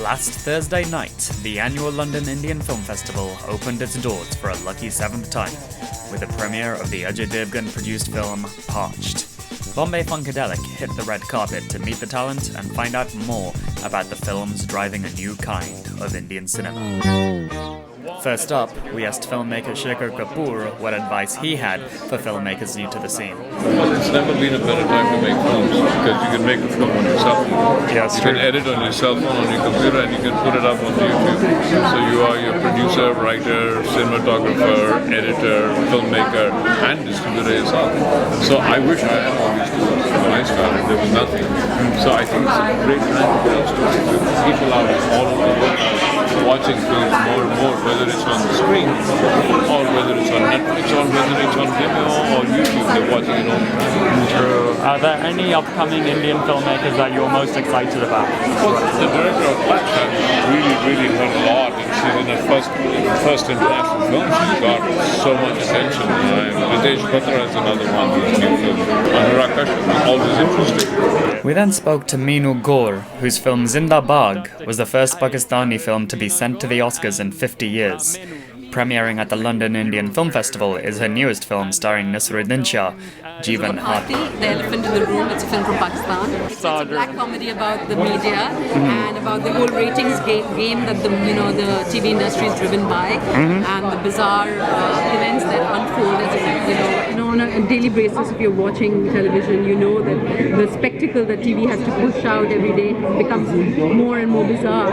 Last Thursday night, the annual London Indian Film Festival opened its doors for a lucky seventh time, with the premiere of the Ajay Devgan-produced film Parched. Bombay Funkadelic hit the red carpet to meet the talent and find out more about the films driving a new kind of Indian cinema. First up, we asked filmmaker Shekhar Kapur what advice he had for filmmakers new to the scene. Well, it's never been a better time to make films because you can make a film on your cell phone. Yeah, you can edit on your cell phone, on your computer, and you can put it up on YouTube. So you are your producer, writer, cinematographer, editor, filmmaker, and distributor yourself. So I wish I had all these tools. When I started, there was nothing. So I think it's a great time to get started. People out all over the world are watching films more and more, whether it's on the screen, or whether it's on Netflix, or whether it's on Vimeo or YouTube, they're watching it on. True. Are there any upcoming Indian filmmakers that you're most excited about? Well, the director of Parched has really done a lot, and she's in her first international film. She's got so much attention. Is another one who's new film. Anurag Kashyap, always interesting. We then spoke to Meenu Gaur, whose film Zinda Bhaag was the first Pakistani film to be sent to the Oscars in 50 years. Premiering at the London Indian Film Festival is her newest film starring Naseeruddin Shah, Jeewan Hathi. The Elephant in the Room, it's a film from Pakistan. It's a black comedy about the media and about the whole ratings game that the TV industry is driven by, and the bizarre events that unfold as on a daily basis. If you're watching television, you know that the spectacle that TV has to push out every day becomes more and more bizarre.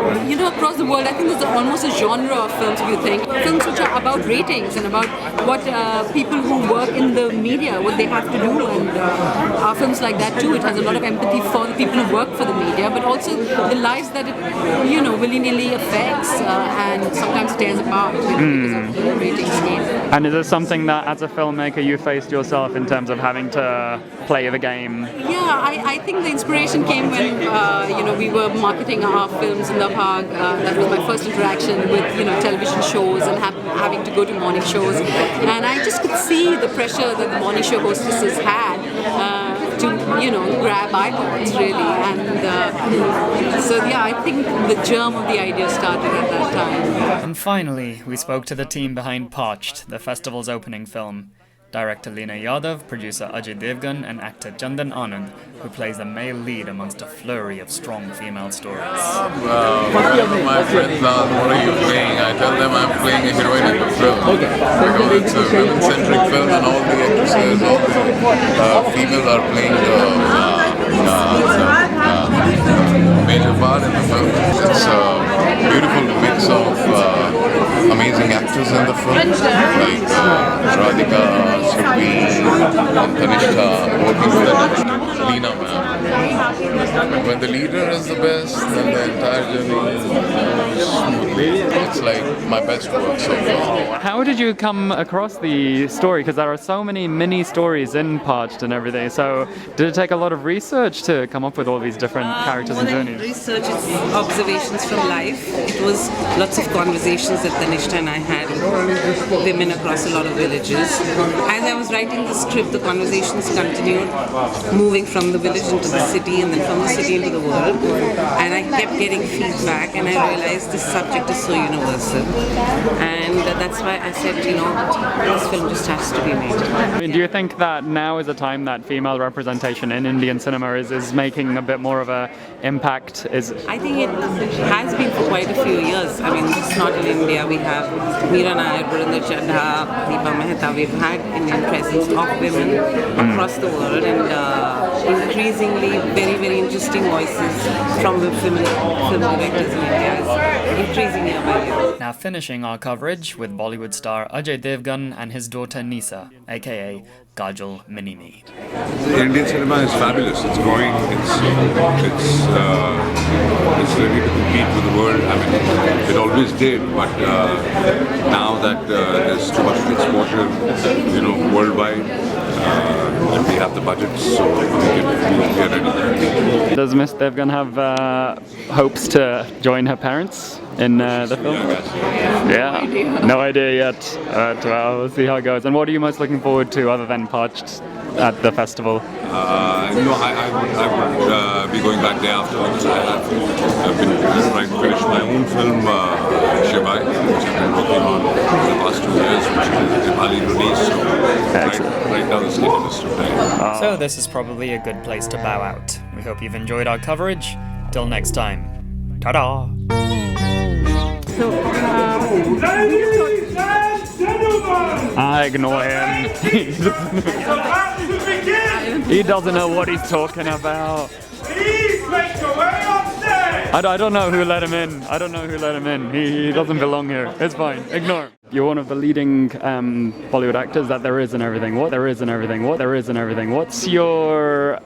Across the world, I think there's almost a genre of films, if you think. Films which are about ratings and about what people who work in the media, what they have to do, and our films like that too. It has a lot of empathy for the people who work for the media, but also the lives that it, willy-nilly affects and sometimes tears apart because of the ratings game. And is this something that, as a filmmaker, you faced yourself in terms of having to play the game? Yeah, I think the inspiration came when we were marketing our films in Zinda Bhaag. That was my first interaction with television shows and having to go to morning shows, and I just could see the pressure that the morning show hostesses had to grab eyeballs really, and so I think the germ of the idea started at that time. And finally, we spoke to the team behind Parched, the festival's opening film. Director Leena Yadav, producer Ajay Devgan, and actor Chandan Anand, who plays the male lead amongst a flurry of strong female stories. My friends ask, what are you playing? I tell them I'm playing a heroine in the film. Because it's a women-centric film and all the actresses, all the females are playing the major part in the film. It's a beautiful mix of amazing actors in the film, like Radhika, Sukhvi, and Kanishka, working with Leena ma'am. When the leader is the best, then the entire journey is smoothly. It's like my best work so far. How did you come across the story? Because there are so many mini stories in Parched and everything. So did it take a lot of research to come up with all these different characters and journeys? Research, it's observations from life. It was lots of conversations that Tanishta and I had with women across a lot of villages. As I was writing the script, the conversations continued, moving from the village into the city and then from the city into the world. And I kept getting feedback, and I realized this subject is so universal. And that's why I said, this film just has to be made. I mean, do you think that now is a time that female representation in Indian cinema is making a bit more of an impact? I think it has been for quite a few years. I mean, it's not in India. We have Meera Nair, Burinder Chadha, Deepa Mehta. We've had Indian presence of women across the world, and increasingly very interesting voices from film directors in India is increasing year by year. Now finishing our coverage with Bollywood star Ajay Devgan and his daughter Nisa, aka Kajal Minimi. Indian cinema is fabulous. It's growing. It's ready to compete with the world. I mean, it always did, but now that there's too much exposure, worldwide, and we have the budgets, so we can get ready. Does Miss Devgan have hopes to join her parents in the film? Yeah, no idea yet. Well, we'll see how it goes. And what are you most looking forward to other than Parched? at the festival? No, I would be going back day after because I've been trying to finish my own film, Shibai, which I've been working on for the past 2 years, which is a Nepali release. So right now the schedule is too tight. So this is probably a good place to bow out. We hope you've enjoyed our coverage. Till next time. Ta-da! So, Ladies and gentlemen, I ignore him. about to begin. He doesn't know what he's talking about. Please make your way on stage. I don't know who let him in. I don't know who let him in. He doesn't belong here. It's fine. Ignore him. You're one of the leading Bollywood actors that there is and everything. What there is and everything. What there is and everything. What's your